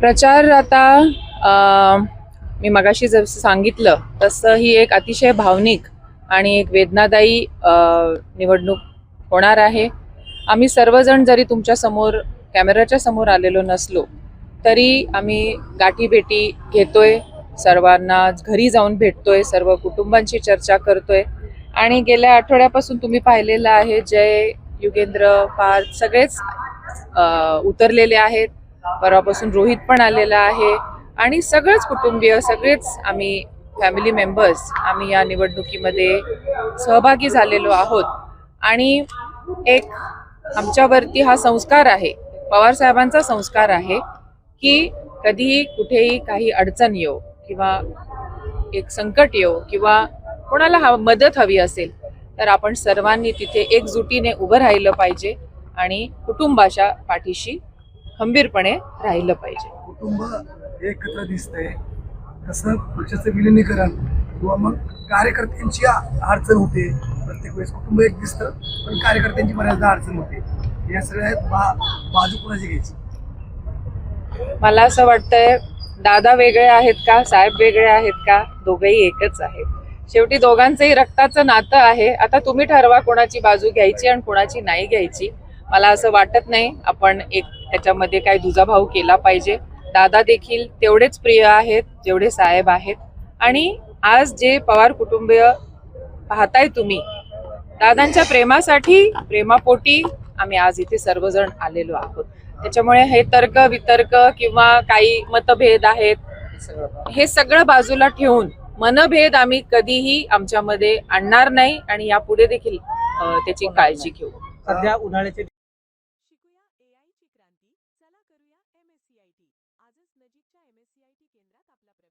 प्रचार आता मी मगाशी जसं सांगितलं तसं ही एक अतिशय भावनिक आणि एक वेदनादायी निवडणूक होणार आहे. आम्ही सर्वजण जरी तुमच्या समोर कॅमेऱ्याच्या समोर आलेलो नसलो तरी आम्ही गाठीभेटी घेतोय, सर्वांना घरी जाऊन भेटतोय, सर्व कुटुंबांची चर्चा करतोय आणि गेल्या आठवड्यापासून तुम्ही पाहिलेलं आहे जय, युगेंद्र, पार्थ सगळेच उतरलेले आहेत. परवापासून रोहित पण आलेला आहे आणि सगळेच कुटुंबीय, सगळेच आम्ही फॅमिली मेंबर्स आम्ही या निवडणुकीमध्ये सहभागी झालेलो आहोत. आणि एक आमच्यावरती हा संस्कार आहे, पवार साहेबांचा संस्कार आहे की कधीही कुठेही काही अडचण येऊ किंवा एक संकट येऊ किंवा कोणाला मदत हवी असेल तर आपण सर्वांनी तिथे एकजुटीने उभं राहिलं पाहिजे आणि कुटुंबाच्या पाठीशी खंबीरपणे राहिलं पाहिजे. कुटुंब एकत्र दिसतंय तसं पक्षाचं विलिनीकरण किंवा मग कार्यकर्त्यांची अडचण होते. प्रत्येक वेळेस कुटुंब एक दिसतं पण कार्यकर्त्यांची बऱ्याचदा अडचण होते. या सगळ्या बाजू कोणाची घ्यायची? मला असं वाटतंय दादा वेगळे आहेत का, साहेब वेगळे आहेत का, दोघेही एकच आहेत. शेवटी दोघांचंही रक्ताचं नातं आहे. आता तुम्ही ठरवा कोणाची बाजू घ्यायची आणि कोणाची नाही घ्यायची. मला असं वाटत नाही आपण एक त्याच्यामध्ये काही दुजाभाव केला पाहिजे. दादा देखील तेवढेच प्रिय आहेत जेवढे साहेब आहेत आणि आज जे पवार कुटुंबीय पाहताय तुम्ही, दादांच्या प्रेमासाठी, प्रेमापोटी आम्ही आज इथे सर्वजण आलेलो आहोत. त्याच्यामुळे हे तर्क वितर्क किंवा काही मतभेद आहेत हे सगळं बाजूला ठेवून मनभेद आम्ही कधीही आमच्यामध्ये आणणार नाही आणि यापुढे देखील त्याची काळजी घेऊ. सध्या उन्हाळ्याचे शिकूया AI ची क्रांती. चला करूया MSCIT. आजच नजीकच्या MSCIT केंद्रात आपला प्रवेश.